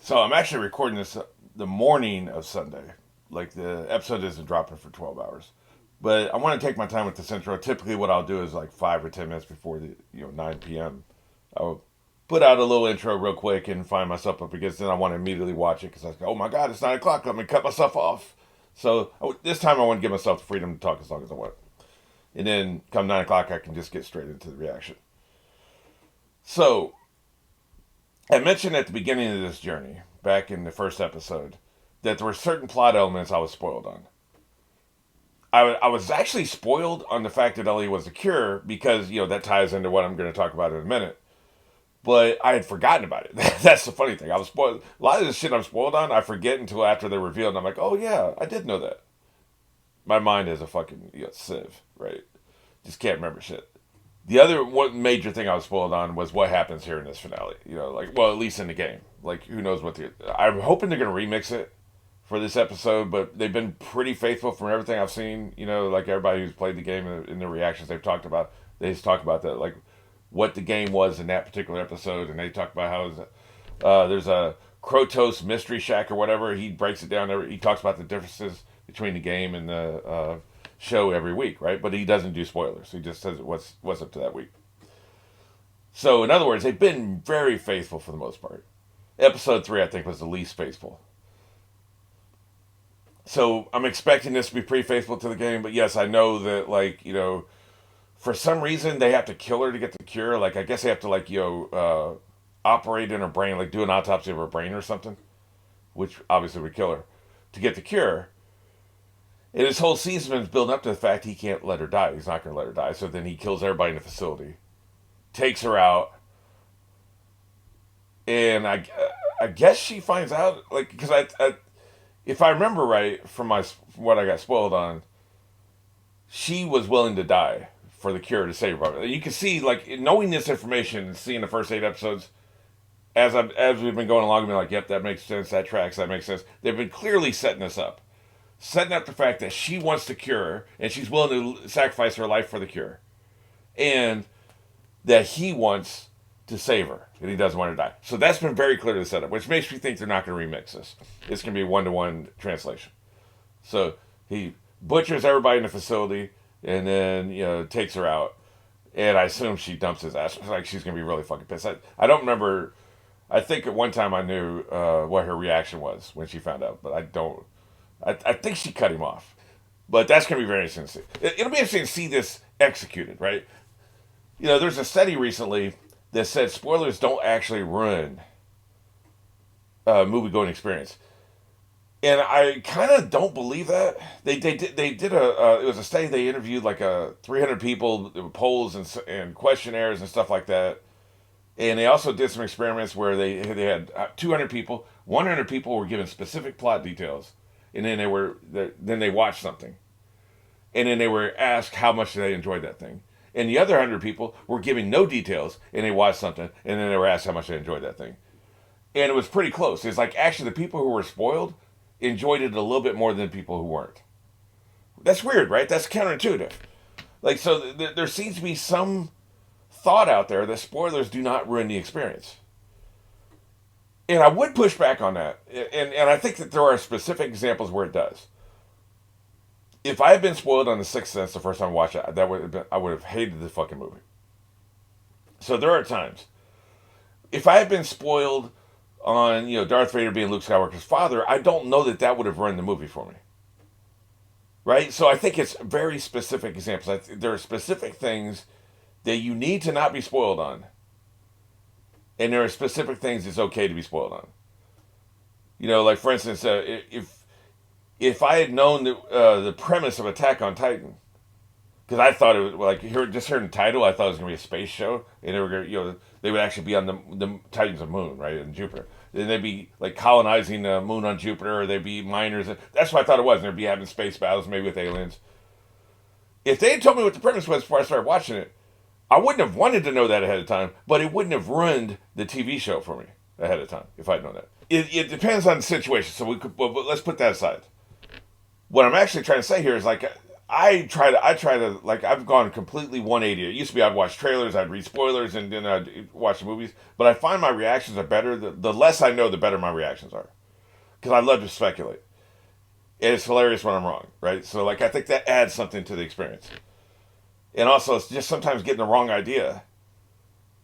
So I'm actually recording this the morning of Sunday. Like the episode isn't dropping for 12 hours. But I want to take my time with this intro. Typically, what I'll do is like 5 or 10 minutes before the 9 p.m. I'll put out a little intro real quick and find myself up against it. I want to immediately watch it because I was like, oh my god, it's 9 o'clock. Let me cut myself off. So this time I want to give myself the freedom to talk as long as I want. And then come 9 o'clock, I can just get straight into the reaction. So I mentioned at the beginning of this journey, back in the first episode, that there were certain plot elements I was spoiled on. I was actually spoiled on the fact that Ellie was a cure because, that ties into what I'm going to talk about in a minute. But I had forgotten about it. That's the funny thing. I was spoiled. A lot of the shit I'm spoiled on, I forget until after they're revealed. And I'm like, oh, yeah, I did know that. My mind is a fucking sieve, right? Just can't remember shit. The other one major thing I was spoiled on was what happens here in this finale. At least in the game. Like, who knows what the. I'm hoping they're going to remix it for this episode, but they've been pretty faithful from everything I've seen. Like everybody who's played the game in the reactions they've talked about, they just talk about that, like what the game was in that particular episode, and they talk about how there's a Krotos mystery shack or whatever. He breaks it down. He talks about the differences between the game and the show every week, right? But he doesn't do spoilers. He just says what's up to that week. So in other words, they've been very faithful for the most part. Episode 3, I think, was the least faithful. So I'm expecting this to be pretty faithful to the game, but yes, I know that for some reason they have to kill her to get the cure. Like I guess they have to operate in her brain, like do an autopsy of her brain or something, which obviously would kill her to get the cure. And his whole season is building up to the fact he can't let her die. He's not going to let her die. So then he kills everybody in the facility, takes her out, and I guess she finds out because if I remember right from what I got spoiled on, she was willing to die for the cure to save her. You can see knowing this information and seeing the first 8 episodes as we've been going along, being like, yep, that makes sense, that tracks, that makes sense. They've been clearly setting this up. Setting up the fact that she wants the cure and she's willing to sacrifice her life for the cure. And that he wants to save her and he doesn't want her to die. So that's been very clear to the setup, which makes me think they're not going to remix this. It's going to be a 1-to-1 translation. So he butchers everybody in the facility and then, takes her out. And I assume she dumps his ass. Like she's going to be really fucking pissed. I don't remember. I think at one time I knew what her reaction was when she found out, but I don't. I think she cut him off. But that's going to be very interesting to see. It'll be interesting to see this executed, right? There's a study recently that said spoilers don't actually ruin movie going experience. And I kind of don't believe that. They did it was a study. They interviewed 300 people, polls and questionnaires and stuff like that. And they also did some experiments where they had 200 people. 100 people were given specific plot details, and then they watched something, and then they were asked how much they enjoyed that thing. And the other 100 people were given no details, and they watched something, and then they were asked how much they enjoyed that thing. And it was pretty close. It's like actually the people who were spoiled enjoyed it a little bit more than the people who weren't. That's weird, right? That's counterintuitive. So there seems to be some thought out there that spoilers do not ruin the experience. And I would push back on that. And I think that there are specific examples where it does. If I had been spoiled on The Sixth Sense the first time I watched it, I would have hated the fucking movie. So there are times. If I had been spoiled on Darth Vader being Luke Skywalker's father, I don't know that would have ruined the movie for me. Right? So I think it's very specific examples. There are specific things that you need to not be spoiled on. And there are specific things it's okay to be spoiled on. For instance, if I had known the premise of Attack on Titan, because I thought it was just hearing the title, I thought it was going to be a space show, and they would actually be on the Titans of Moon, right, in Jupiter. Then they'd be colonizing the moon on Jupiter, or they'd be miners. That's what I thought it was. And they'd be having space battles, maybe with aliens. If they had told me what the premise was before I started watching it, I wouldn't have wanted to know that ahead of time, but it wouldn't have ruined the TV show for me ahead of time if I'd known that. It depends on the situation, so but let's put that aside. What I'm actually trying to say here is I try to like I've gone completely 180. It used to be I'd watch trailers, I'd read spoilers, and then I'd watch the movies. But I find my reactions are better. The less I know, the better my reactions are because I love to speculate. And it's hilarious when I'm wrong, right? So like I think that adds something to the experience. And also, it's just sometimes getting the wrong idea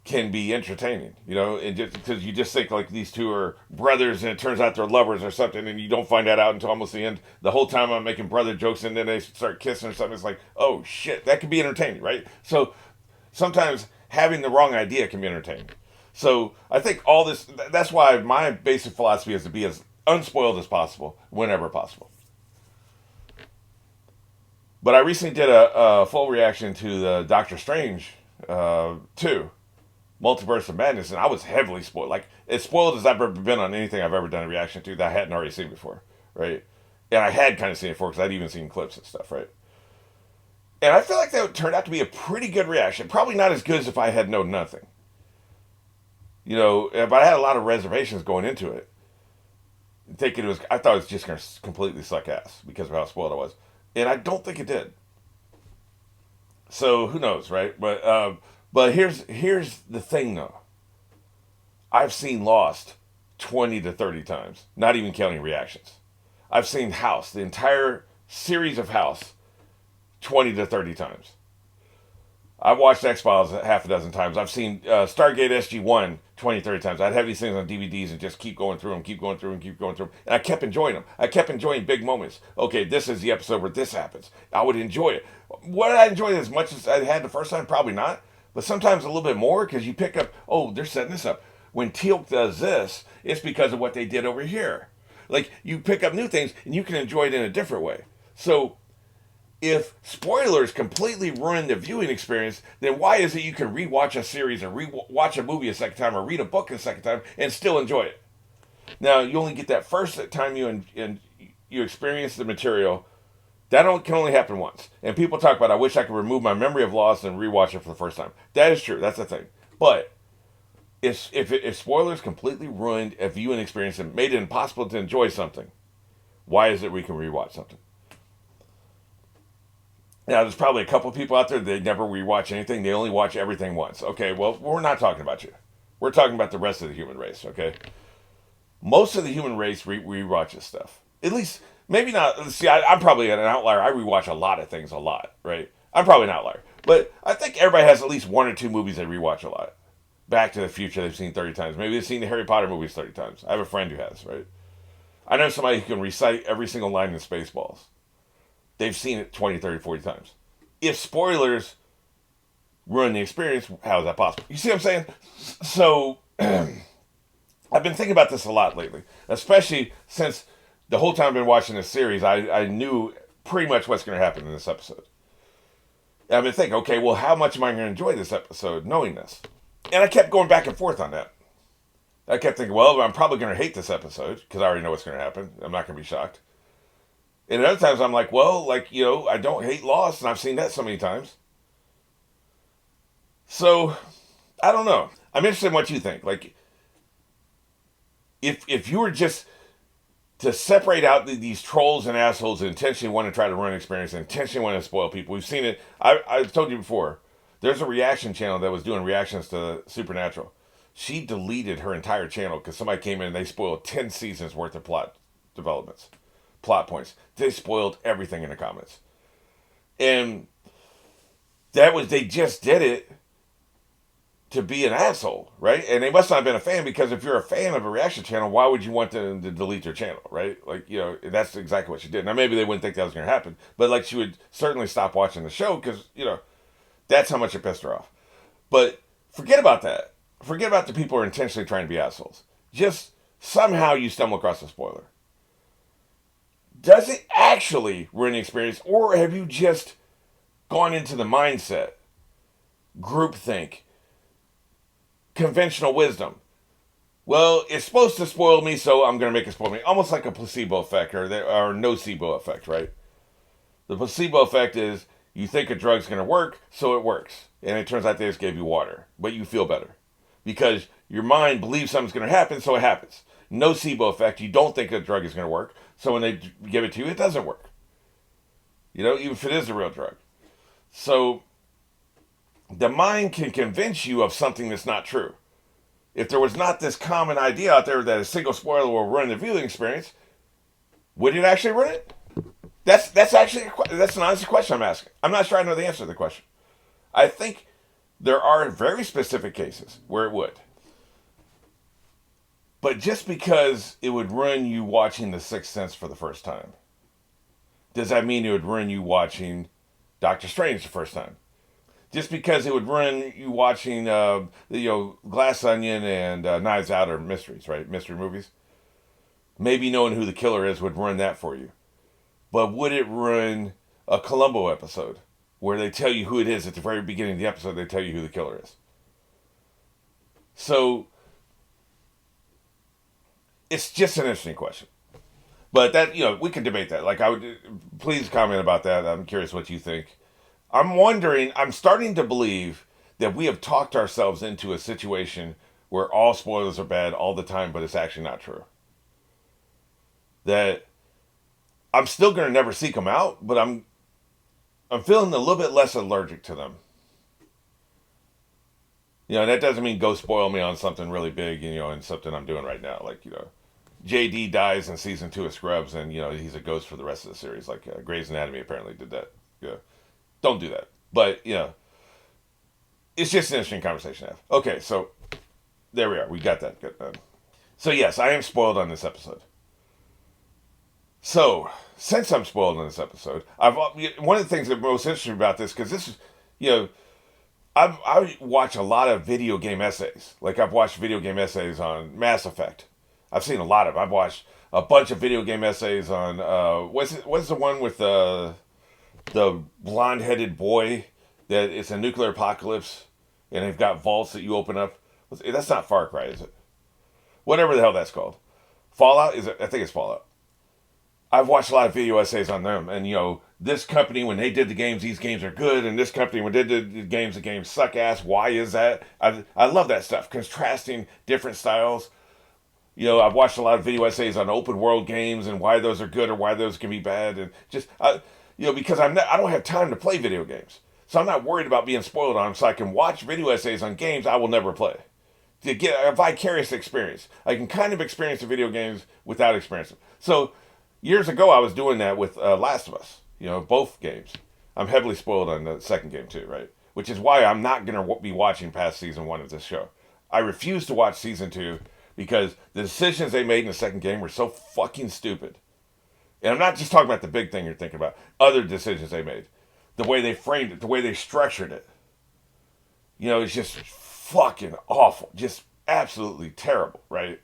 can be entertaining, and just because you just think like these two are brothers and it turns out they're lovers or something, and you don't find that out until almost the end. The whole time I'm making brother jokes, and then they start kissing or something. It's like, oh shit, that could be entertaining, right? So sometimes having the wrong idea can be entertaining. So I think all this. That's why my basic philosophy is to be as unspoiled as possible whenever possible. But I recently did a full reaction to the Doctor Strange 2 Multiverse of Madness, and I was heavily spoiled. Like, as spoiled as I've ever been on anything I've ever done a reaction to that I hadn't already seen before, right? And I had kind of seen it before because I'd even seen clips and stuff, right? And I feel like that turned out to be a pretty good reaction. Probably not as good as if I had known nothing. But I had a lot of reservations going into it. I thought it was just going to completely suck ass because of how spoiled I was. And I don't think it did. So who knows, right? But here's the thing though. I've seen Lost 20 to 30 times, not even counting reactions. I've seen House, the entire series of House, 20 to 30 times. I've watched X-Files half a dozen times. I've seen Stargate SG-1 20, 30 times. I'd have these things on DVDs and just keep going through them, keep going through them, keep going through them. And I kept enjoying them. I kept enjoying big moments. Okay, this is the episode where this happens. I would enjoy it. Would I enjoy it as much as I had the first time? Probably not. But sometimes a little bit more because you pick up, oh, they're setting this up. When Teal'c does this, it's because of what they did over here. Like, you pick up new things and you can enjoy it in a different way. So if spoilers completely ruin the viewing experience, then why is it you can rewatch a series or rewatch a movie a second time or read a book a second time and still enjoy it? Now, you only get that first time you experience the material. Can only happen once. And people talk about, I wish I could remove my memory of Lost and rewatch it for the first time. That is true. That's the thing. But if spoilers completely ruined a viewing experience and made it impossible to enjoy something, why is it we can rewatch something? Now, there's probably a couple of people out there that never rewatch anything. They only watch everything once. Okay, well, we're not talking about you. We're talking about the rest of the human race, okay? Most of the human race rewatches stuff. At least, maybe not. See, I'm probably an outlier. I rewatch a lot of things a lot, right? I'm probably an outlier. But I think everybody has at least one or two movies they rewatch a lot. Back to the Future they've seen 30 times. Maybe they've seen the Harry Potter movies 30 times. I have a friend who has, right? I know somebody who can recite every single line in Spaceballs. They've seen it 20, 30, 40 times. If spoilers ruin the experience, how is that possible? You see what I'm saying? So, I've been thinking about this a lot lately. Especially since the whole time I've been watching this series, I knew pretty much what's going to happen in this episode. And I've been thinking, okay, well, how much am I going to enjoy this episode knowing this? And I kept going back and forth on that. I kept thinking, well, I'm probably going to hate this episode because I already know what's going to happen. I'm not going to be shocked. And at other times I'm like, well, I don't hate Lost, and I've seen that so many times. So, I don't know. I'm interested in what you think. Like, if you were just to separate out these trolls and assholes that intentionally want to try to ruin an experience, and intentionally want to spoil people, we've seen it. I've told you before, there's a reaction channel that was doing reactions to Supernatural. She deleted her entire channel because somebody came in and they spoiled 10 seasons worth of plot developments. Plot points. They spoiled everything in the comments. And they just did it to be an asshole, right? And they must not have been a fan, because if you're a fan of a reaction channel, why would you want them to delete their channel, right? That's exactly what she did. Now, maybe they wouldn't think that was going to happen, but she would certainly stop watching the show because, that's how much it pissed her off. But forget about that. Forget about the people who are intentionally trying to be assholes. Just somehow you stumble across a spoiler. Does it actually ruin the experience, or have you just gone into the mindset, groupthink, conventional wisdom? Well, it's supposed to spoil me, so I'm going to make it spoil me. Almost like a placebo effect or nocebo effect, right? The placebo effect is you think a drug's going to work, so it works. And it turns out they just gave you water, but you feel better because your mind believes something's going to happen, so it happens. Nocebo effect, you don't think a drug is going to work, so when they give it to you, it doesn't work. even if it is a real drug. So the mind can convince you of something that's not true. If there was not this common idea out there that a single spoiler will ruin the viewing experience, would it actually ruin it? That's an honest question I'm asking. I'm not sure I know the answer to the question. I think there are very specific cases where it would. But just because it would ruin you watching The Sixth Sense for the first time, does that mean it would ruin you watching Doctor Strange the first time? Just because it would ruin you watching, Glass Onion and Knives Out or mysteries, right? Mystery movies. Maybe knowing who the killer is would ruin that for you. But would it ruin a Columbo episode where they tell you who it is at the very beginning of the episode? They tell you who the killer is. So it's just an interesting question. But that, we can debate that. Like, I would, please comment about that. I'm curious what you think. I'm starting to believe that we have talked ourselves into a situation where all spoilers are bad all the time, but it's actually not true. That I'm still going to never seek them out, but I'm feeling a little bit less allergic to them. That doesn't mean go spoil me on something really big, and something I'm doing right now. Like, JD dies in season 2 of Scrubs, and, he's a ghost for the rest of the series. Like, Grey's Anatomy apparently did that. Yeah. Don't do that. But, it's just an interesting conversation to have. Okay, so there we are. We got that. So, yes, I am spoiled on this episode. So, since I'm spoiled on this episode, one of the things that's most interesting about this, because this is, I watch a lot of video game essays. Like, I've watched video game essays on Mass Effect. I've seen a lot of them. I've watched a bunch of video game essays on, what's the one with the blonde-headed boy that it's a nuclear apocalypse and they've got vaults that you open up? That's not Far Cry, is it? Whatever the hell that's called. Fallout? I think it's Fallout. I've watched a lot of video essays on them, and this company, when they did the games, these games are good, and this company, when they did the games suck ass. Why is that? I love that stuff, contrasting different styles. I've watched a lot of video essays on open world games and why those are good or why those can be bad, and just because I don't have time to play video games, so I'm not worried about being spoiled on them. So I can watch video essays on games I will never play to get a vicarious experience. I can kind of experience the video games without experiencing them. So years ago, I was doing that with Last of Us. Both games. I'm heavily spoiled on the second game too, right? Which is why I'm not going to be watching past season 1 of this show. I refuse to watch season 2 because the decisions they made in the second game were so fucking stupid. And I'm not just talking about the big thing you're thinking about. Other decisions they made. The way they framed it. The way they structured it. It's just fucking awful. Just absolutely terrible, right?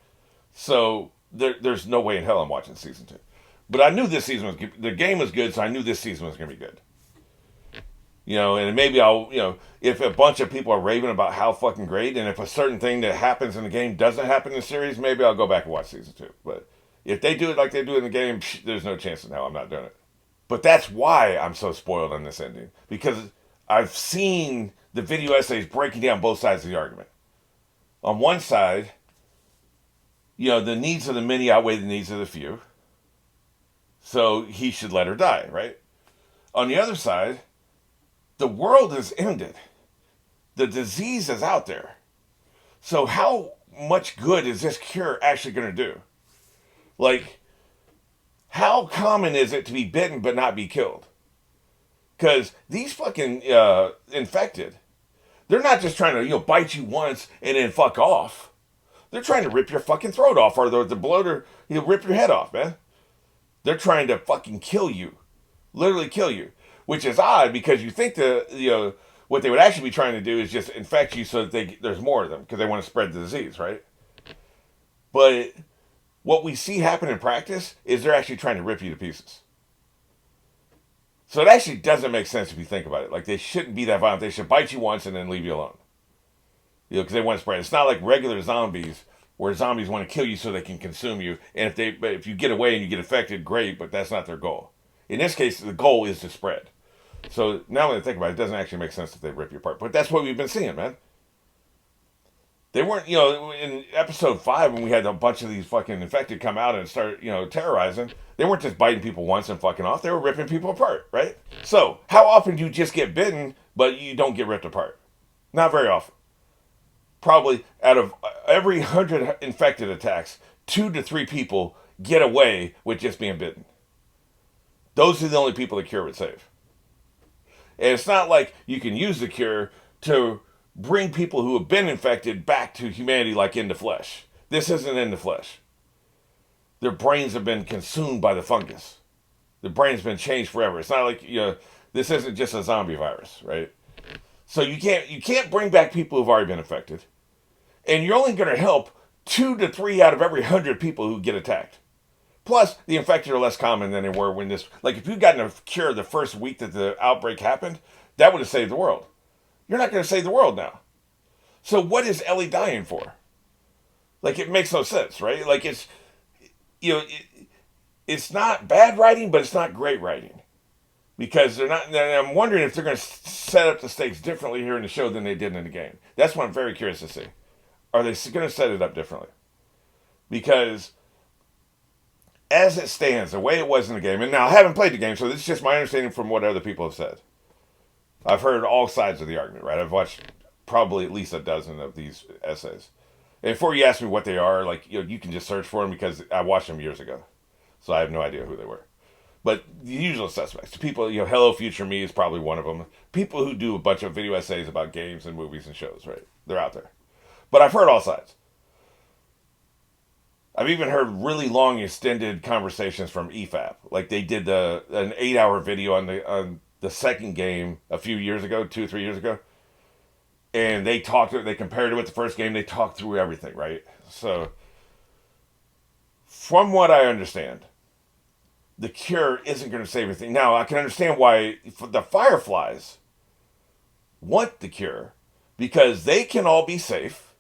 So there's no way in hell I'm watching season 2. But I knew this season the game was good, so I knew this season was going to be good. And maybe if a bunch of people are raving about how fucking great, and if a certain thing that happens in the game doesn't happen in the series, maybe I'll go back and watch season 2. But if they do it like they do in the game, there's no chance in hell I'm not doing it. But that's why I'm so spoiled on this ending. Because I've seen the video essays breaking down both sides of the argument. On one side, the needs of the many outweigh the needs of the few. So he should let her die, right? On the other side, the world has ended. The disease is out there. So how much good is this cure actually going to do? Like, how common is it to be bitten but not be killed? Because these fucking infected, they're not just trying to bite you once and then fuck off. They're trying to rip your fucking throat off, or the bloater, rip your head off, man. They're trying to fucking kill you. Literally kill you. Which is odd because you think what they would actually be trying to do is just infect you so that there's more of them because they want to spread the disease, right? But what we see happen in practice is they're actually trying to rip you to pieces. So it actually doesn't make sense if you think about it. Like, they shouldn't be that violent. They should bite you once and then leave you alone. Because they want to spread. It's not like regular zombies where zombies want to kill you so they can consume you. And if you get away and you get infected, great, but that's not their goal. In this case, the goal is to spread. So now when I think about it, it doesn't actually make sense if they rip you apart. But that's what we've been seeing, man. They weren't, in episode 5 when we had a bunch of these fucking infected come out and start, terrorizing. They weren't just biting people once and fucking off. They were ripping people apart, right? So, how often do you just get bitten, but you don't get ripped apart? Not very often. Probably out of every 100 infected attacks, 2 to 3 people get away with just being bitten. Those are the only people the cure would save. And it's not like you can use the cure to bring people who have been infected back to humanity like in the flesh. This isn't in the flesh. Their brains have been consumed by the fungus. The brain's been changed forever. It's not like, this isn't just a zombie virus, right? So you can't bring back people who've already been infected. And you're only going to help 2 to 3 out of every 100 people who get attacked. Plus, the infected are less common than they were when this... Like, if you'd gotten a cure the first week that the outbreak happened, that would have saved the world. You're not going to save the world now. So what is Ellie dying for? Like, it makes no sense, right? Like, it's... it's not bad writing, but it's not great writing. Because they're not... I'm wondering if they're going to set up the stakes differently here in the show than they did in the game. That's what I'm very curious to see. Are they going to set it up differently? Because... as it stands, the way it was in the game, and now I haven't played the game, so this is just my understanding from what other people have said. I've heard all sides of the argument, right? I've watched probably at least a dozen of these essays. And before you ask me what they are, like, you can just search for them because I watched them years ago. So I have no idea who they were. But the usual suspects. People, Hello Future Me is probably one of them. People who do a bunch of video essays about games and movies and shows, right? They're out there. But I've heard all sides. I've even heard really long, extended conversations from EFAP. Like they did an 8-hour video on the second game a few years ago, 2 or 3 years ago. And they compared it with the first game. They talked through everything, right? So, from what I understand, the cure isn't going to save anything. Now, I can understand why the Fireflies want the cure. Because they can all be safe.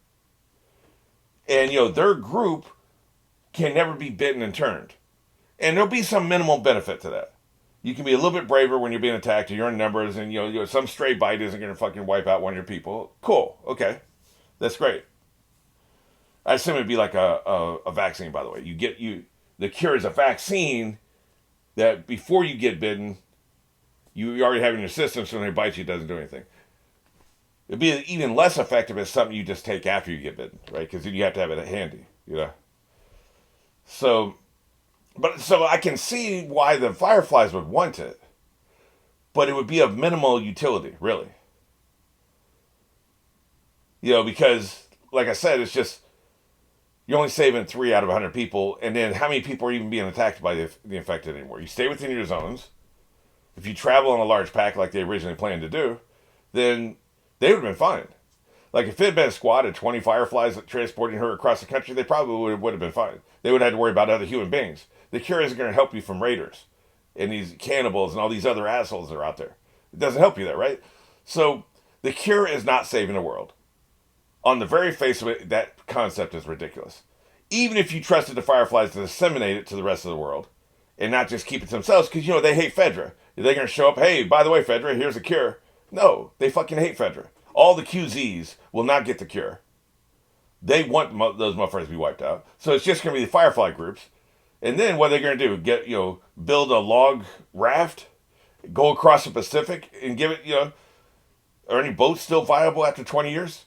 And, their group can never be bitten and turned. And there'll be some minimal benefit to that. You can be a little bit braver when you're being attacked and you're in numbers and some stray bite isn't going to fucking wipe out one of your people. Cool. Okay. That's great. I assume it'd be like a vaccine, by the way. The cure is a vaccine that before you get bitten, you already have in your system, so when they bite you, it doesn't do anything. It'd be even less effective as something you just take after you get bitten, right? Because you have to have it handy, So I can see why the Fireflies would want it, but it would be of minimal utility, really. Because, like I said, it's just, you're only saving 3 out of 100 people, and then how many people are even being attacked by the infected anymore? You stay within your zones. If you travel in a large pack like they originally planned to do, then they would have been fine. Like, if it had been a squad of 20 Fireflies transporting her across the country, they probably would have been fine. They would have had to worry about other human beings. The cure isn't going to help you from raiders and these cannibals and all these other assholes that are out there. It doesn't help you there, right? So, the cure is not saving the world. On the very face of it, that concept is ridiculous. Even if you trusted the Fireflies to disseminate it to the rest of the world and not just keep it to themselves, because, they hate Fedra. Are they going to show up, hey, by the way, Fedra, here's a cure? No, they fucking hate Fedra. All the QZs will not get the cure. They want those motherfuckers to be wiped out. So it's just going to be the Firefly groups. And then what are they going to do? Build a log raft, go across the Pacific, and give it, are any boats still viable after 20 years?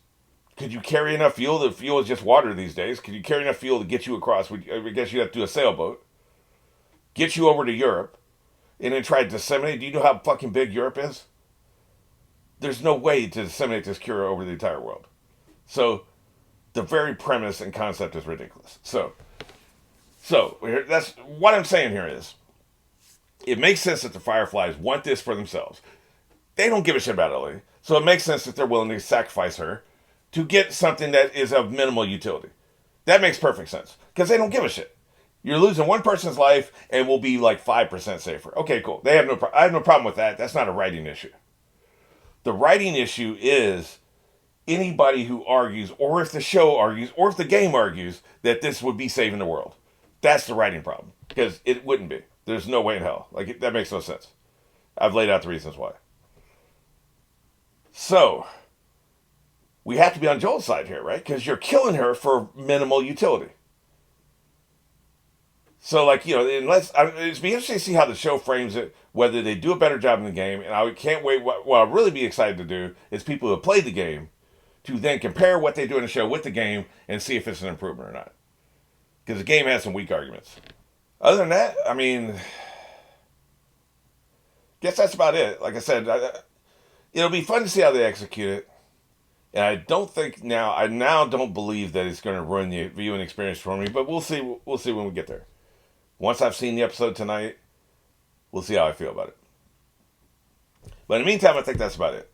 Could you carry enough fuel? The fuel is just water these days. Could you carry enough fuel to get you across? I guess you'd have to do a sailboat. Get you over to Europe, and then try to disseminate. Do you know how fucking big Europe is? There's no way to disseminate this cure over the entire world. So, the very premise and concept is ridiculous. So that's what I'm saying here is, it makes sense that the Fireflies want this for themselves. They don't give a shit about Ellie. So it makes sense that they're willing to sacrifice her to get something that is of minimal utility. That makes perfect sense. Because they don't give a shit. You're losing one person's life and we'll be like 5% safer. Okay, cool. I have no problem with that. That's not a writing issue. The writing issue is anybody who argues, or if the show argues, or if the game argues, that this would be saving the world. That's the writing problem. Because it wouldn't be. There's no way in hell. That makes no sense. I've laid out the reasons why. So, we have to be on Joel's side here, right? Because you're killing her for minimal utility. So, like, it'd be interesting to see how the show frames it, whether they do a better job in the game. And I can't wait. What I'll really be excited to do is people who have played the game to then compare what they do in the show with the game and see if it's an improvement or not. Because the game has some weak arguments. Other than that, I mean, guess that's about it. Like I said, it'll be fun to see how they execute it. And I now don't believe that it's going to ruin the viewing experience for me. But we'll see. We'll see when we get there. Once I've seen the episode tonight, we'll see how I feel about it. But in the meantime, I think that's about it.